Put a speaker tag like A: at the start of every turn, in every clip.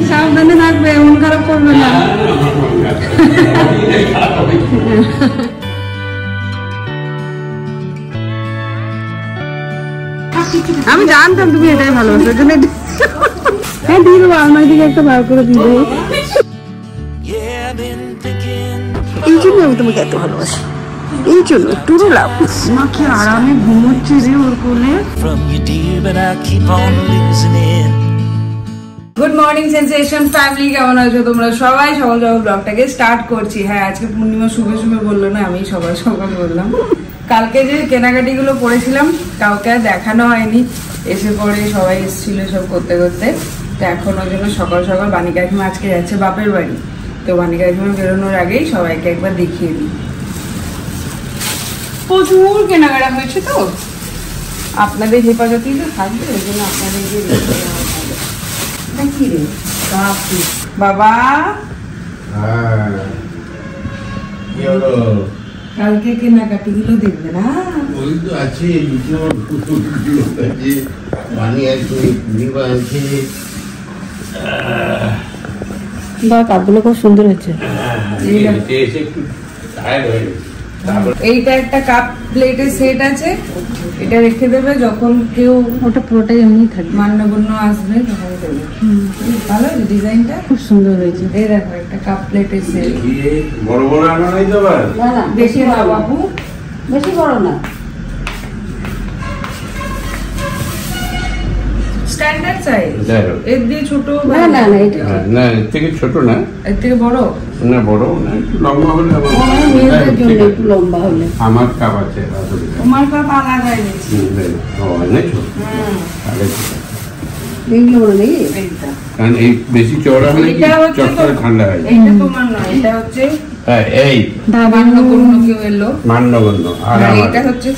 A: সাবধানে থাকবে, মন খারাপ করবে না। আমি জানতাম তুমি এটাই ভালোবাসো, ওই জন্য হ্যাঁ দিয়ে দেবো। আলমারি থেকে একটা বার করে দিয়ে দেবো। এই জন্য আমি তোমাকে এত ভালোবাসি, এই জন্য টুরু লাভ। মা কি আরামে ঘুমোচ্ছে রে ওর কোলে। গুড মর্নিং সেন্সেশন ফ্যামিলি, কেমন আছো তোমরা সবাই? সকাল সকাল ব্লগটাকে স্টার্ট করছি। হ্যাঁ আজকে পূর্ণিমা শুভে শুভে বললো না, আমি সকাল সকাল বললাম। কালকে যে কেনাকাটি গুলো করেছিলাম কাউকে আর দেখানো হয়নি, এসে পরে সবাই এসেছিল সব করতে করতে। তো এখন ওই জন্য সকাল সকাল বানি কাকিমা আজকে যাচ্ছে বাপের বাড়ি, তো বানি কাকিমা বেরোনোর আগেই সবাইকে একবার দেখিয়ে দিই। প্রচুর কেনাকাটা হয়েছে, তো আপনাদের হেফাজতেই তো থাকবে, ওই জন্য আপনাদের কি রে বাবা কালকে কেনাকাটি গুলো দেখবে না?
B: ওই তো আছে
A: কাপগুলো খুব সুন্দর হয়েছে। এইটা একটা কাপ প্লেটের সেট আছে, এটা রেখে দেবে যখন কেউ, ওটা পুরোটাই এমনি থাকবে, মান্যগণ্য আসবে তখন দেবে। ভালো ডিজাইনটা খুব সুন্দর হয়েছে। এই দেখো একটা কাপ প্লেটের সেট,
B: বড় বড় আনা নাই তো আবার
A: বেশি না বাবু, বেশি বড় না, স্ট্যান্ডার্ড সাইজ। এর দিয়ে ছোট না, না না এটা
B: না, এর থেকে ছোট না,
A: এর থেকে বড়
B: না, বড় না, একটু লম্বা হলে
A: মেয়েদের জন্য একটু লম্বা হলে।
B: আমার কাপ আছে,
A: তোমার কাপ আলাদা এনেছি।
B: ও এনেছো? তাহলে
A: এইগুলো বড় নেই, এইটা
B: কারণ এই বেশি চওড়া হলে কি চটপটে ঠান্ডা হয়।
A: এইটা তোমার নয়, এটা হচ্ছে
B: এই
A: মান্যগণ্য কেউ এলো,
B: মান্যগণ্য। আর
A: এটা হচ্ছে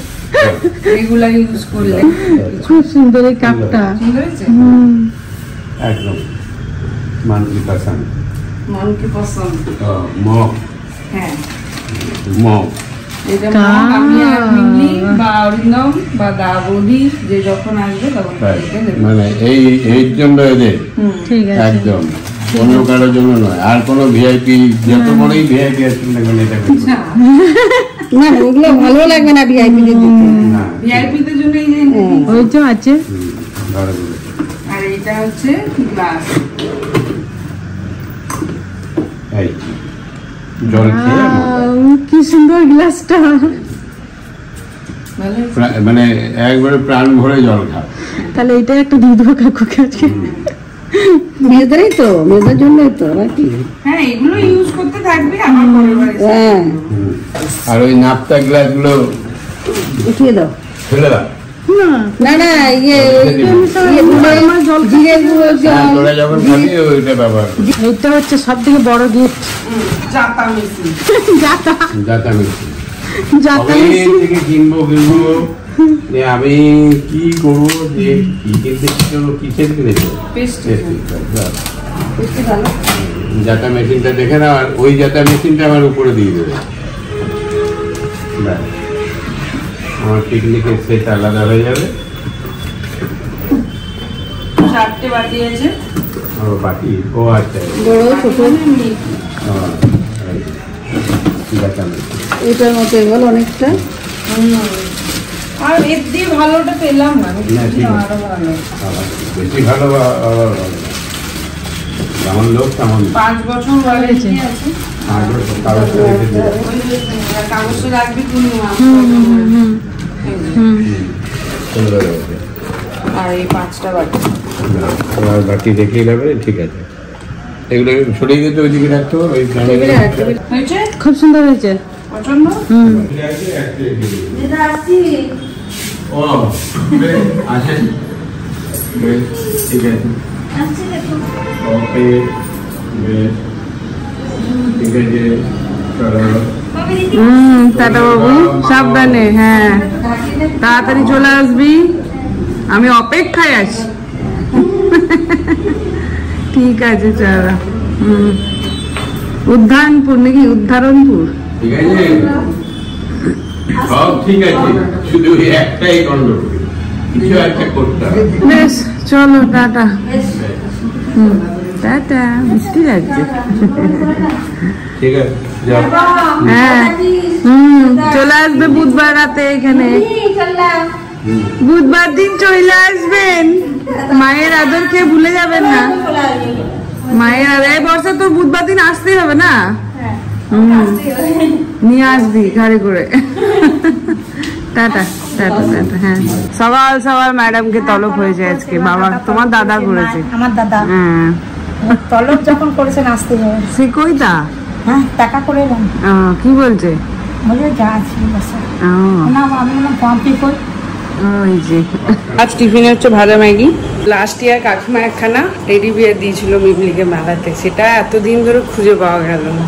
A: রেগুলার ইউজ করলে।
C: খুব সুন্দর এই কাপটা,
A: সুন্দর হয়েছে
B: একদম মান কি পছন্দ,
A: মন কি পছন্দ।
B: মগ,
A: হ্যাঁ
B: মগ,
A: এটা মগ আমি আর মিনি বা অরিন্দম বা দাবদি যে যখন আসবে তখন এটা দেব।
B: মানে এই জন্য এদের
C: ঠিক আছে
B: একদম, অন্য কারোর জন্য নয়। আর কোনো ভিআইপি যত বড়ই ভিআইপি আসুন না কেন এটা করবে
A: না, ওগুলো ভালো লাগবে না ভিআইপি দের দিতে। না ভিআইপি দের জন্য এই যে
C: ওই তো আছে।
A: আর এটা হচ্ছে গ্লাস,
B: এই জল খেয়ে
C: কি সুন্দর গ্লাসটা,
B: মানে একবারে প্রাণ ভরে জল খা।
C: তাহলে এটা একটা দিয়ে দেবো কাকুকে আজকে।
A: মেয়েদেরই তো, মেয়েদের জন্যই তো নাকি। হ্যাঁ এগুলো ইউজ করতে থাকবে আমার পরের বাড়ি। হ্যাঁ
B: আর ওই নাপ্তা গ্লাস গুলো
A: উঠিয়ে দাও,
B: ফেলে দাও।
A: না না ইয়ে জল জিরে গুঁড়ো
B: তোরা যখন খাবি ওইটা ব্যবহার করবি।
C: এইটা হচ্ছে সব থেকে বড় গিফট,
A: জাতা মেশিন।
B: জাতা মেশিন
C: জাতা
B: মেশিন থেকে কিনবো আমি কি করবো, যে কি কিনতে কিসের কিনেছো? জাতা মেশিনটা দেখে না, আর ওই জাতা মেশিনটা আমার উপরে দিয়ে দেবে। আমার পিকনিকের সেট আলাদা হয়ে যাবে।
A: 4টে বাটি আছে।
B: ও বাটি, ও আচ্ছা,
A: বড় ছোট
B: জাতা মেশিন
A: এটার মতো এগুলো অনেকটা। আর এর দিয়ে ভালোটা পেলাম না, আরো ভালো,
B: বেশি ভালো, যেমন লোক তেমন।
A: 5 বছর ওয়ারেন্টি আছে। কাগজটা রাখবি তুমি। আর এই 5টা বাটি,
B: বাটি দেখেই যাবে। ঠিক আছে, এগুলো সরিয়ে দিতে ওইদিকে রাখতে হবে।
A: হয়েছে,
C: খুব সুন্দর হয়েছে,
A: পছন্দ।
B: ও আছে, ঠিক আছে, ওকে, ঠিক আছে,
A: টাটা বাবু, সাবধানে। হ্যাঁ তাড়াতাড়ি চলে আসবি, আমি অপেক্ষায় আছি। ঠিক আছে চলো। উদ্যানপুর নাকি উদ্ধারণপুর?
B: ঠিক আছে, সব ঠিক আছে, শুধু একটাই গন্ডগোল, কিছু একটা করতে হবে।
A: বেশ চলো টাটা।
C: টাটা, মিষ্টি লাগছে।
B: ঠিক আছে যাও।
C: হ্যাঁ চলে আসবে বুধবার রাতে এখানে, বুধবার দিন চলে আসবেন। মায়ের আদর খেয়ে ভুলে যাবেন না। মায়ের আদর এই বর্ষা তো বুধবার দিন আসতেই হবে না, নিয়ে আসবি গাড়ি করে। Tata tata tata. হ্যাঁ সকাল সকাল ম্যাডামকে তলব হয়েছে আজকে, বাবা তোমার দাদা করেছে।
D: আমার দাদা
C: হ্যাঁ
D: তলব যখন করেছেন আসতে হবে।
C: সে কইতা
D: হ্যাঁ টাকা করে এলাম,
C: কি বলছে?
D: বলে যা আছে বসে
C: ও,
D: না আমি বললাম পম্পি কই।
C: ওই যে
A: আজ টিফিনে হচ্ছে ভাজা ম্যাগি। লাস্ট ইয়ার কাকিমা একখানা টেডি বিয়ার দিয়েছিল মিবলিকে মেলাতে, সেটা এতদিন ধরে খুঁজে পাওয়া গেল না।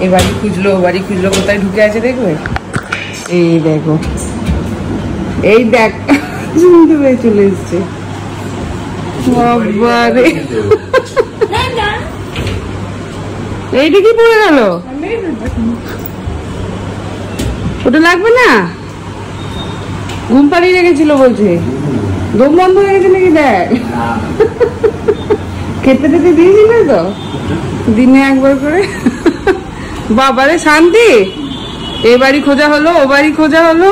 A: এবারই খুঁজলো ওবারই খুঁজলো, কোথায় ঢুকে আছে দেখবে। এই দেখো, এই দেখ শুনতে পেয়ে চলে এসছে। বাবারে এইটা কি পড়ে গেল? ওটা লাগবে না, ঘুম পাড়িয়ে রেখেছিল বলছে। দম বন্ধ হয়ে গেছে নাকি দেখ। খেতে টেতে দিয়েছিল তো দিনে একবার করে। বাবারে শান্তি, এ বাড়ি খোঁজা হলো ও বাড়ি খোঁজা হলো।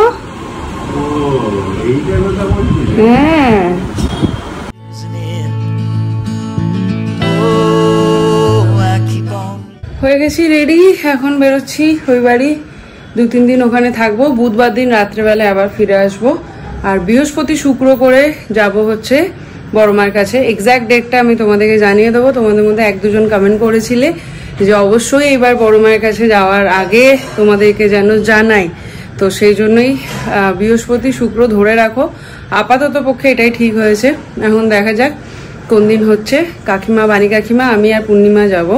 A: হ্যাঁ হয়ে গেছি রেডি, এখন বেরোচ্ছি ওই বাড়ি। 2-3 দিন ওখানে থাকবো, বুধবার দিন রাত্রেবেলা আবার ফিরে আসবো। আর বৃহস্পতি শুক্র করে যাব হচ্ছে বড় মায়ের কাছে। এক্সাক্ট ডেটটা আমি তোমাদেরকে জানিয়ে দেবো। তোমাদের মধ্যে 1-2 জন কমেন্ট করেছিলে যে অবশ্যই এবার বড় মায়ের কাছে যাওয়ার আগে তোমাদেরকে যেন জানাই, তো সেই জন্যই বৃহস্পতি শুক্র ধরে রাখো। আপাতত পক্ষে এটাই ঠিক হয়েছে, এখন দেখা যাক কোন দিন হচ্ছে। কাকিমা, বাণী কাকিমা, আমি আর পূর্ণিমা যাব।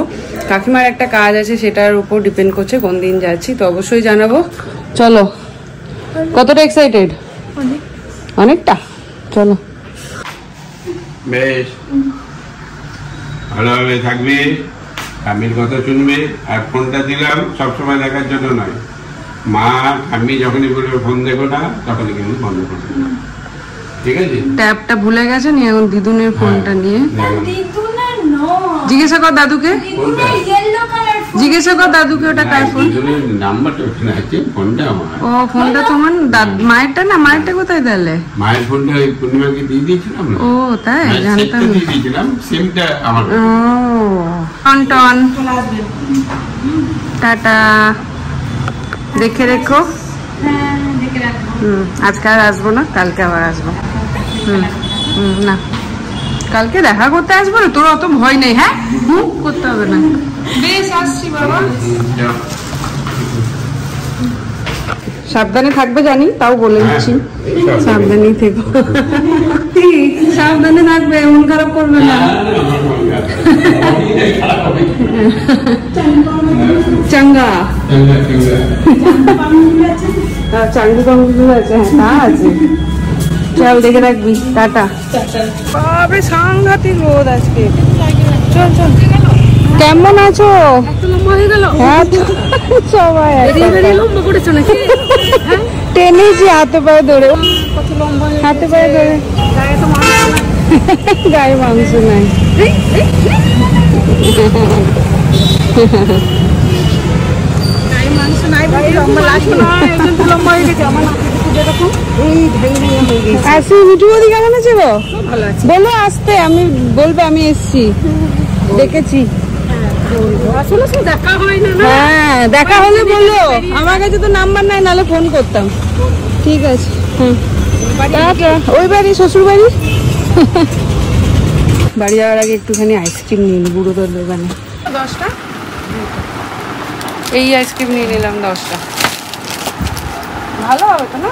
A: কাকিমার একটা কাজ আছে, সেটার উপর ডিপেন্ড করছে কোন দিন যাচ্ছি, তো অবশ্যই জানাবো। চলো, কতটা এক্সাইটেড? অনেকটা। চলো
B: বেশ ভালোভাবে থাকবে, স্বামীর কথা শুনবে। আর ফোনটা দিলাম সবসময় দেখার জন্য নয়, মা আমি যখনই বলবে ফোন দেখো না তখনই কিন্তু বন্ধ করবে, ঠিক আছে?
C: ট্যাবটা ভুলে গেছে নি এখন দিদুনের ফোনটা নিয়ে। জিজ্ঞাসা কর দাদুকে, জিজ্ঞাসা কর দাদুকে ওটা কার ফোন।
B: নাম্বারটা ওখানে আছে, ফোনটা আমার।
C: ও ফোনটা তোমার মায়েরটা না? মায়েরটা কোথায় দিলে?
B: মায়ের ফোনটা ওই পূর্ণিমাকে দিয়ে দিয়েছিলাম না।
C: ও তাই, জানতাম না।
B: দিয়ে দিয়েছিলাম, সিমটা আমার।
C: ও টন টন, টাটা, দেখে রেখো। আজকে আর আসবো না, কালকে আবার আসবো। না কালকে দেখা করতে আসবো না, তোর অত ভয় নেই। হ্যাঁ করতে হবে না, বেশ আসছি বাবা। সাবধানে থাকবে জানি, তাও বলে দিচ্ছি সাবধানেই থেকো। সাবধানে থাকবে, মন খারাপ করবে না। চাঙ্গা চাঙ্গু কাঙ্গু আছে, হ্যাঁ তা আছে। চল দেখে রাখবি, টাটা। বাবা সাংঘাতিক রোদ আজকে। চল চল। কেমন আছো? হ্যাঁ সবাই টেনেছি হাতে পায়ে ধরে, হাতে পায়ে ধরে। গায়ে মাংস নাই। কেমন আছে গো? বলো আসতে, আমি বলবো আমি এসছি, দেখেছি। হ্যাঁ দেখা হলে বলো, আমার কাছে তো নাম্বার নাই, নাহলে ফোন করতাম। ঠিক আছে, ওই বাড়ি শ্বশুর বাড়ি। বাড়ি যাওয়ার আগে একটুখানি আইসক্রিম নিয়ে নি, বুড়ো তোর দোকানে। 10টা এই আইসক্রিম নিয়ে নিলাম, 10টা। ভালো হবে তো না?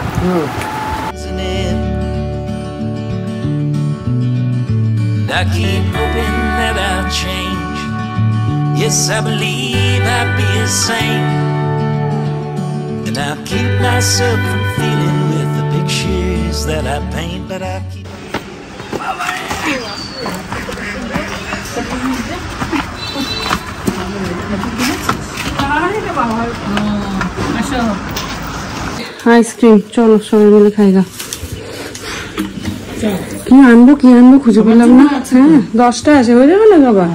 E: I keep hoping that I'll change. Yes, I believe I'll be a saint. And I'll keep myself from feeling with the pictures that I paint. But I keep
C: ice cream চলো সবাই মিলে খাইগা। কি আনবো খুঁজে পেলাম না। হ্যাঁ 10টা আছে, হয়ে যাবে না বাবা?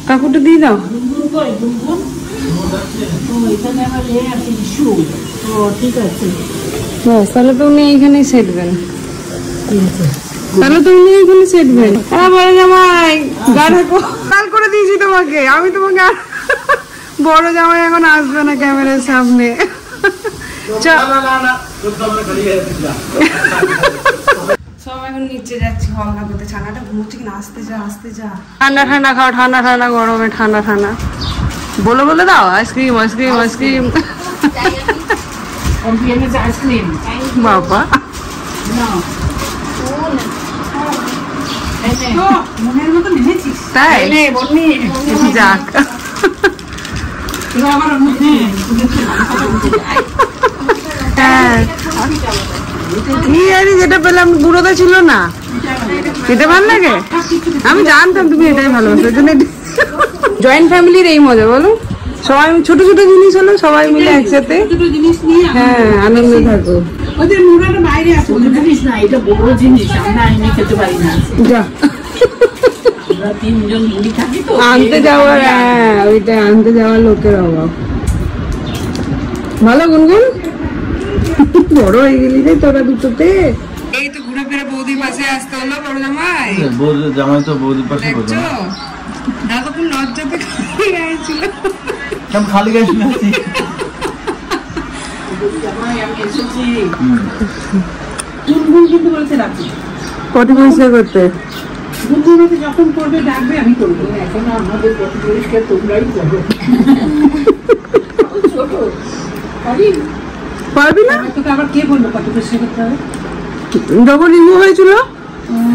C: কাকুটা দিয়ে দাও। তাহলে তো উনি এইখানে সেটবেন। হ্যাঁ বড় জামাই গা ঢাকো, কাল করে দিয়েছি তোমাকে আমি। তোমাকে বড় জামাই এখন আসবে না ক্যামেরার সামনে। সব এখন নিচে যাচ্ছি হালকা করতে। ছানাটা ঘুমোচ্ছে কিনা, আসতে যা। ঠান্ডা খাও, ঠান্ডা গরমে ঠান্ডা। বলে দাও আইসক্রিম। বাবা তাই যাক। কি জানি যেটা পেলাম বুড়োটা ছিল না, এটা ভালো লাগে। আমি জানতাম তুমি এটাই ভালোবাসো। জয়েন্ট ফ্যামিলির এই মজা বলো, সবাই ছোট ছোট জিনিস হলো সবাই মিলে একসাথে। হ্যাঁ আনন্দে থাকো। আনতে যাওয়ার, হ্যাঁ ওইটা আনতে যাওয়ার লোকের অভাব। ভালো গুনগুন, বড় হয়ে গেলি রে তোরা দুটোতে। এই তো ঘুরে ফিরে বৌদির পাশে আসতে হলো বড় জামাই।
F: জামাই তো বৌদির পাশে
C: দাদা খুব লজ্জা পেয়ে গেছিল।
F: খালি গাছ
C: পটি পরিষ্কার করতে
A: যখন করবে ডাকবে, আমি করবো। এখন আমাদের পটি পরিষ্কার তোমরাই করবে। ছোট
C: পারবি না?
A: তোকে আবার কে বললো পটি পরিষ্কার করতে হবে?
C: যখন রিমুভ হয়েছিল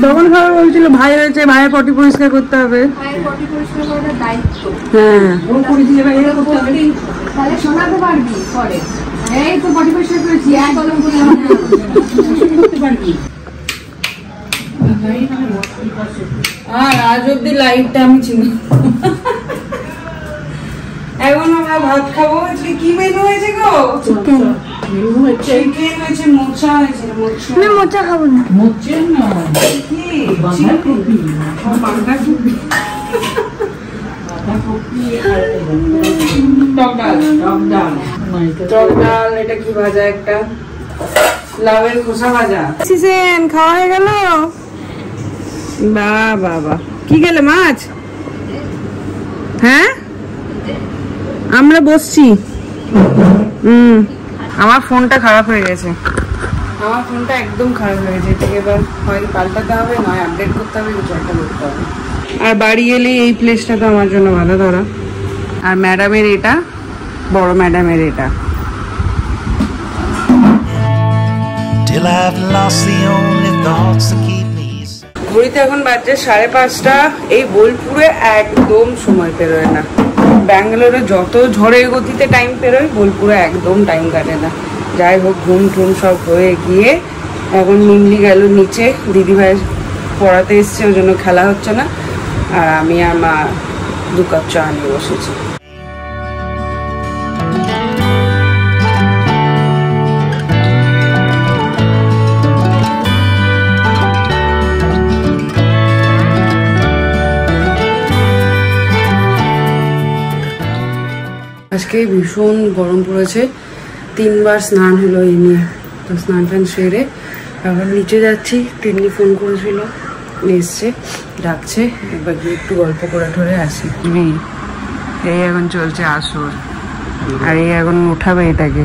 C: তখন খাবার বলছিল ভাই হয়েছে, ভাইয়ের পটি পরিষ্কার করতে হবে।
D: হ্যাঁ
A: ও করে দিয়ে এরা করতে হবে,
D: তাহলে শোনাতে পারবি পরে। এই তো পটি পরিষ্কার করেছি, এক কলম করে
A: করতে পারবি।
C: আর আজ অব্দি লাইটটা আমি চিনি। এখন আমরা ভাত খাবো। আজকে কি মেনু হয়েছে গো? চিকেন হয়েছে, মোচা হয়েছে।
D: আমি মোচা খাবো না।
A: মোচের না
C: কি
A: বাঁধাকপি,
C: টক ডাল। এটা কি ভাজা? একটা লাউয়ের খোসা ভাজা। খাওয়া হয়ে গেল? বাবা কি গেলে মাছ? হ্যাঁ আমরা বসছি। আমার ফোনটা খারাপ হয়ে গেছে। আমার ফোনটা একদম খারাপ হয়ে গেছে। এটাকে এবার হয় পাল্টাতে হবে, নয় আপডেট করতে হবে, কিছু একটা করতে হবে। আর বাড়ি এলে এই প্লেসটা তো আমার জন্য ভালো ধরা। আর ম্যাডামের এটা, বড় ম্যাডামের এটা।
E: Till I've lost the only thoughts that keep me.
C: ঘড়িতে এখন বাজছে 5:30। এই বোলপুরে একদম সময় পেরোয় না। ব্যাঙ্গালোরে যত ঝড়ের গতিতে টাইম পেরোয়, বোলপুরে একদম টাইম কাটে না। যাই হোক ঘুম টুম সব হয়ে গিয়ে এখন মিমলি গেল নিচে, দিদিভাই পড়াতে এসছে, ওই জন্য খেলা হচ্ছে না। আর আমি আর মা 2 কাপ চা নিয়ে বসেছি। আজকে ভীষণ গরম পড়েছে। 3 বার স্নান হলো এই নিয়ে। তো স্নান টান সেরে আবার নিচে যাচ্ছি। তিন্নি ফোন করেছিল, এসছে, ডাকছে, এবার গিয়ে একটু গল্প করে ঠরে আসি। এই এখন চলছে আসর, আর এই এখন উঠাবে এটাকে।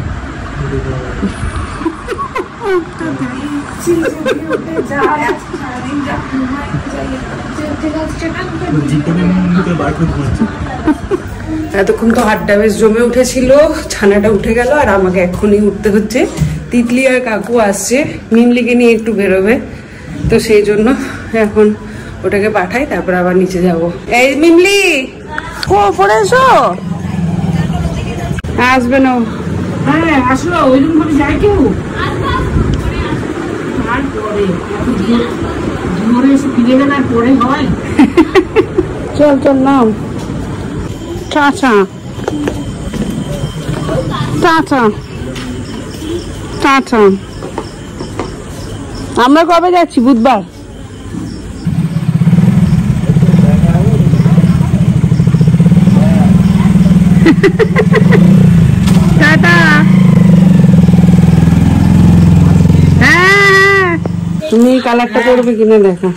C: এতক্ষণ তো হাড্ডা বেশ জমে উঠেছিল, ছানাটা উঠে গেল আর আমাকে এক্ষুনি উঠতে হচ্ছে। তিতলি আর কাকু আসছে, মিমলিকে নিয়ে একটু বেরোবে, তো সেই জন্য এখন ওটাকে পাঠাই, তারপর আবার নিচে যাব। এই মিমলি পড়ে এসো। আসবে না?
A: হ্যাঁ আসলো, ওই রকম করে যায় কেউ? তারপরে এসে ফিরে গেলে আর পরে হয়?
C: চল চল নাম। Tata tata tata. আমরা কবে যাচ্ছি? বুধবার। টাটা। হ্যাঁ তুমি কালারটা করবে কিনা দেখো।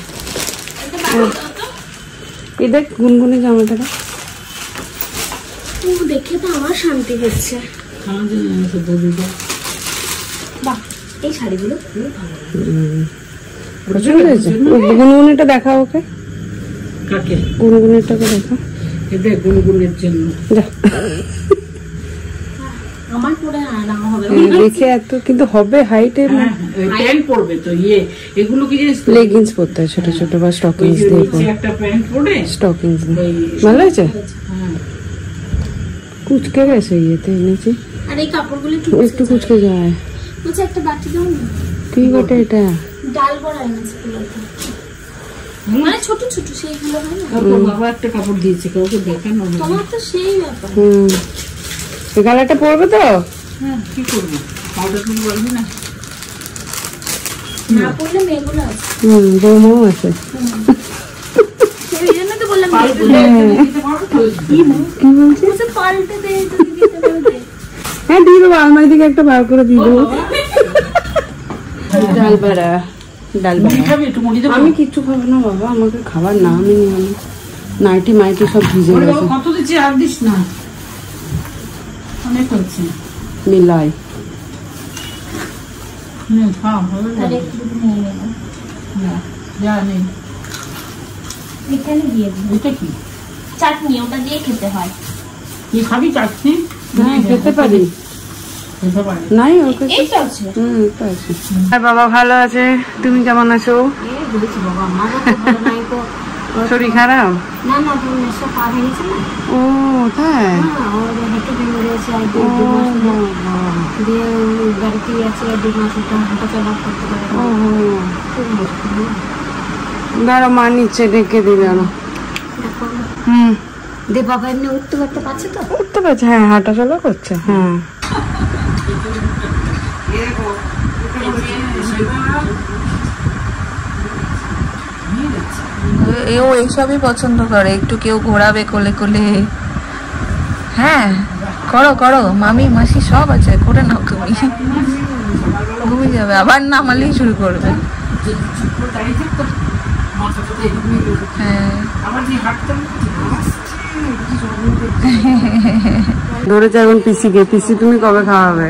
C: এই দেখ গুনগুনে জামাটা
G: দেখে তো আমার শান্তি হচ্ছে। বাহ, এই শাড়িগুলো খুব ভালো।
C: পছন্দ হয়েছে? গুনগুনেটা দেখাও ওকে।
A: কাকে?
C: গুনগুনেরটাকে দেখো।
A: এদের গুনগুনের জন্য
G: আমার পরে আনা হবে
C: দেখে এত কিন্তু হবে হাইটের না।
A: প্যান্ট পরবে তো এগুলো কি জিনিস?
C: লেগিংস পরতে হয় ছোট ছোট বা স্টকিংস দিয়ে পরে।
A: একটা প্যান্ট পরে
C: স্টকিংস ভালো হয়েছে। কুচকে গেছে ইয়েতে এনেছি।
G: আর এই কাপড়গুলো
C: একটু কুচকে যায়।
G: বলছে একটা বাটি দাও না।
C: কি বটে এটা?
G: ডাল বড়া এনেছে পুরোটা। মানে ছোট ছোট সেইগুলো হয় না।
A: বাবা একটা কাপড় দিয়েছে, কাউকে দেখানো হবে।
G: তোমার তো সেই ব্যাপার।
C: এই কালারটা পরবে তো?
A: হ্যাঁ, কি করবো? পাউডার তুমি বলবি না?
G: না পরলে মেয়েগুলো আছে।
C: বৌমাও আছে।
G: সেই জন্য তো বললাম বলছে পাল্টে দে তো দিতে পারবে।
C: হ্যাঁ দিয়ে দেবো, আলমারি থেকে একটা বার করে দিয়ে দেবো। ডাল বড়া। ডাল বড়া
A: খাবি? একটু মুড়ি দেবো?
C: আমি কিচ্ছু খাবো না বাবা, আমাকে খাবার নামই নেই। আমি নাইটি মাইটি সব ভিজে গেছে।
A: কত দিচ্ছি? আর দিস না, অনেক হচ্ছে।
C: মিলাই
A: খাও, হবে না।
G: আর একটু নিয়ে নেব।
A: যা নেই।
G: এখানে দিয়ে দিই।
A: এটা কি?
G: চাটনি, ওটা দিয়ে খেতে হয়।
A: কি খাবি? চাটনি?
C: হ্যাঁ খেতে পারি।
A: খেতে পারি।
C: নাই ওর কাছে।
G: এই তো আছে।
C: তো আছে। আর বাবা ভালো আছে, তুমি কেমন আছো?
G: বলেছি বাবা আমারও তো ভালো নাই তো।
C: শরীর খারাপ?
G: না না, তুমি নেশা পা ভেঙেছে না।
C: ও তাই?
G: হ্যাঁ, ওর হেঁটে ভেঙে গেছে আর 2 মাস দিয়ে বাড়িতেই আছে। 2 মাস ওটা হাঁটা চলা করতে পারে না। খুব মুশকিল।
C: দাঁড়া মা নিচে ডেকে দিবে না।
G: দে বাবা এমনি উঠতে পারতে পারছে তো?
C: উঠতে পারছে, হ্যাঁ হাঁটা চলা করছে। হ্যাঁ
H: ও এইসবই পছন্দ করে, একটু কেউ ঘোরাবে কোলে কোলে। হ্যাঁ করো করো, মামি মাসি সব আছে, করে নাও তুমি। ঘুমিয়ে যাবে, আবার নামালেই শুরু করবে। হ্যাঁ
C: ধরেছে এখন পিসিকে। পিসি তুমি কবে খাওয়াবে?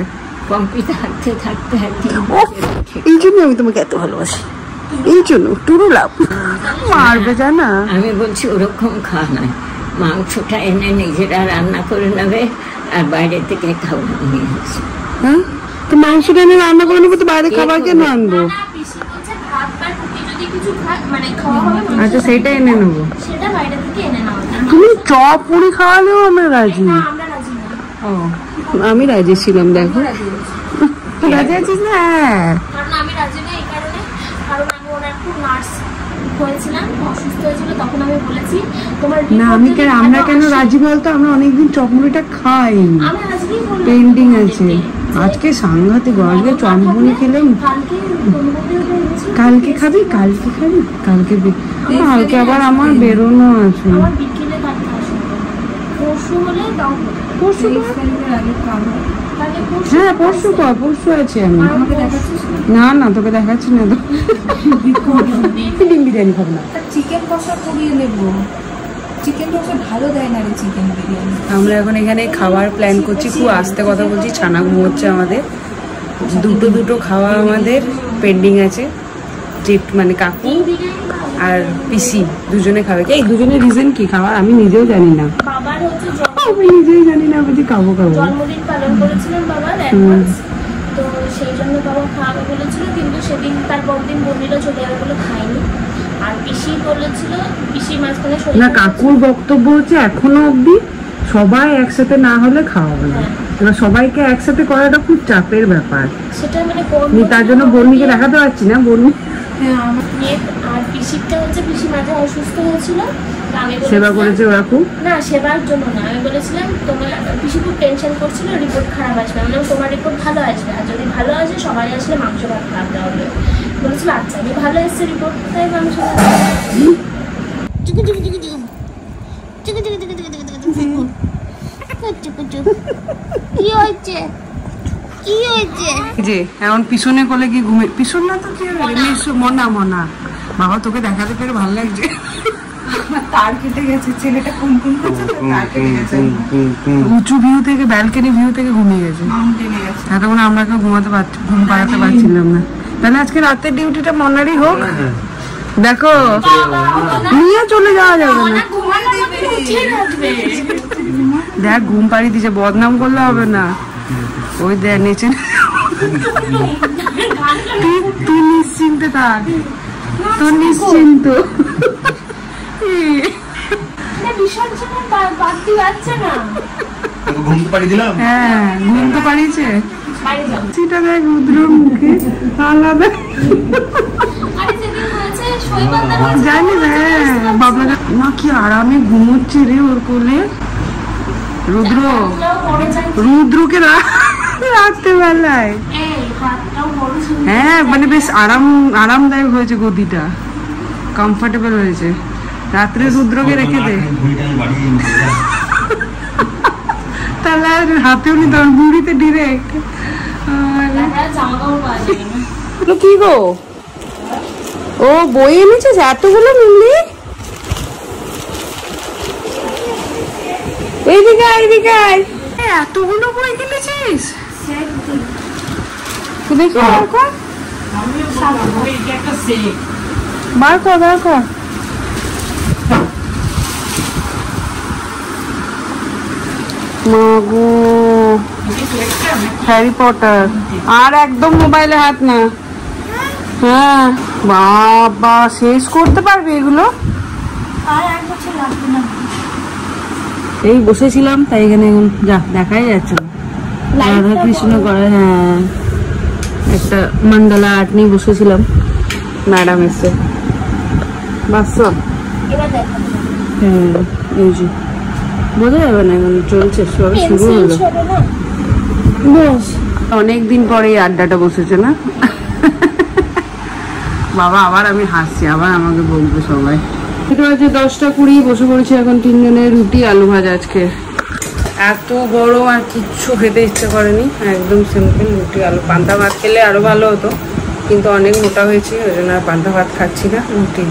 G: কম্পিউটার থাকতে থাকতে
C: এই জন্য আমি তোমাকে এত ভালোবাসি, এই জন্য টুরু লাভ মারবে জানা।
I: আমি বলছি ওরকম খাওয়া নয়, মাংসটা এনে নিজেরা রান্না করে নেবে আর বাইরে থেকে খাবার নিয়ে আসবে।
C: হ্যাঁ তো মাংসটা এনে রান্না করে নেবো, তো বাইরে খাবার কেন আনবো? আচ্ছা সেটা এনে নেবো।
G: সেটা বাইরে থেকে এনে নাও।
C: তুমি চপ মুড়ি খাওয়ালেও আমরা রাজি।
G: আমরা রাজি না।
C: আমি রাজি ছিলাম, দেখো রাজি আছিস না?
G: কারণ আমি রাজি না এই কারণে, কারণ আমি ওনার খুব নার্স হয়েছিলাম, অসুস্থ হয়েছিল, তখন আমি বলেছি তোমার
C: না আমি কেন, আমরা কেন রাজি বলতো? আমরা অনেকদিন চপ মুড়িটা খাই,
G: আমি আজকেই বললাম
C: পেন্ডিং আছে। আজকে সাংঘাতিক আজকে চপ মুড়ি খেলাম। কালকে খাবি? কালকে খাবি? কালকে আবার আমার বেরোনো আছে।
G: আমার বিকেলে কাটতে আসবে, পরশু হলে দাও।
C: পরশু? হ্যাঁ পরশু কর, পরশু আছি আমি। না না তোকে দেখাচ্ছি না তো। ডিম বিরিয়ানি খাবো না।
H: চিকেন কষা করিয়ে নেবো, চিকেন কষা ভালো দেয় না রে চিকেন বিরিয়ানি।
C: আমরা এখন এখানে খাওয়ার প্ল্যান করছি, খুব আস্তে কথা বলছি, ছানা ঘুমোচ্ছে আমাদের। দুটো খাওয়া আমাদের পেন্ডিং আছে। মানে কাকু আর পিসি দুজনে খাবে। এই দুজনের রিজন কি খাওয়ার আমি নিজেও জানি না।
G: বাবার হচ্ছে
C: আমি নিজেই জানি না, বলছি খাবো
G: জন্মদিন পালন করেছিলেন বাবার অ্যাডভান্স, তো সেই জন্য বাবা খাওয়াবে বলেছিল, কিন্তু সেদিন তার পরদিন বন্দিরা চলে যাবে বলে খায়নি। আর পিসি বলেছিল, পিসির মাঝখানে
C: না কাকুর বক্তব্য হচ্ছে এখনো অব্দি সবাই একসাথে না হলে খাওয়াবে না। এবার সবাইকে একসাথে করাটা খুব চাপের ব্যাপার।
G: সেটা মানে
C: তার জন্য বন্নিকে দেখাতে পারছি না। বন্নি
G: আর পিসিরটা হচ্ছে পিসি মাঝে অসুস্থ হয়েছিল, আমি
C: সেবা করেছে ওরা খুব।
G: না সেবার জন্য না, আমি বলেছিলাম তোমার পিসি খুব টেনশন করছিল রিপোর্ট খারাপ আসবে, আমি তোমার রিপোর্ট ভালো আসবে, আর যদি ভালো আসে সবাই আসলে মাংস ভাত খাওয়াতে হবে। বলেছিল আচ্ছা আমি ভালো এসছে রিপোর্ট, তাই মাংস কি হয়েছে কি হয়েছে?
C: যে এখন পিছনে কোলে কি ঘুমে, পিছন না তো কি মনা মনা বাবা তোকে দেখাতে পেরে ভালো লাগছে। তার কেটে গেছে, ছেলেটা কুম কুম করছে তো তার কেটে গেছে। উঁচু ভিউ থেকে, ব্যালকনি ভিউ থেকে ঘুমিয়ে গেছে, এতক্ষণ আমরা কেউ ঘুমাতে পারছি, ঘুম পাড়াতে পারছিলাম না। তাহলে আজকে রাতের ডিউটিটা মনারই হোক। দেখো নিয়ে চলে যাওয়া যাবে না, দেখ ঘুম পাড়িয়ে দিছে, বদনাম করলে হবে না। ওই দেখ নেচে, তুই নিশ্চিন্তে থাক, তোর নিশ্চিন্ত। হ্যাঁ ঘুম তো পাড়িয়েছে, সেটা দেখ রুদ্রর মুখে আলাদা জানি। হ্যাঁ বাবলা না কি আরামে ঘুমোচ্ছে রে ওর কোলে। রুদ্রকে রাত্রেবেলায় হ্যাঁ মানে বেশ আরামদায়ক হয়েছে, গদিটা কমফোর্টেবল হয়েছে। রাত্রে রুদ্রকে রেখে দে, তাহলে আর হাতেও নি তোর বুড়িতে ডিরেক্ট। কি গো ও বই এনেছিস এতগুলো মিলি? এইদিকে এইদিকে এতগুলো বই কিনেছিস? দেখি বার কর বার কর। মাগো হ্যারি পটার, আর একদম মোবাইলে হাত না। হ্যাঁ বাবা শেষ করতে পারবি এগুলো? এই বসেছিলাম তাই এখানে এখন যা দেখাই যাচ্ছে না। রাধা কৃষ্ণ করে, হ্যাঁ একটা মন্ডলা আর্ট নিয়ে বসেছিলাম, ম্যাডাম এসে বাস সব। হ্যাঁ এই যে বোঝা যাবে না, এখন চলছে সবে শুরু হলো। বেশ অনেকদিন পরে এই আড্ডাটা বসেছে না বাবা। আবার আমি হাসছি, আবার আমাকে বলবে সবাই। এটা হচ্ছে 10টা 20, বসে পড়েছি এখন তিনজনের রুটি আলু ভাজা। আজকে এত গরম আর কিচ্ছু খেতে ইচ্ছে করেনি, একদম সিম্পল রুটি আলু। পান্তা ভাত খেলে আরো ভালো হতো, কিন্তু অনেক মোটা হয়েছি ওই জন্য আর পান্তা ভাত খাচ্ছি না, রুটি।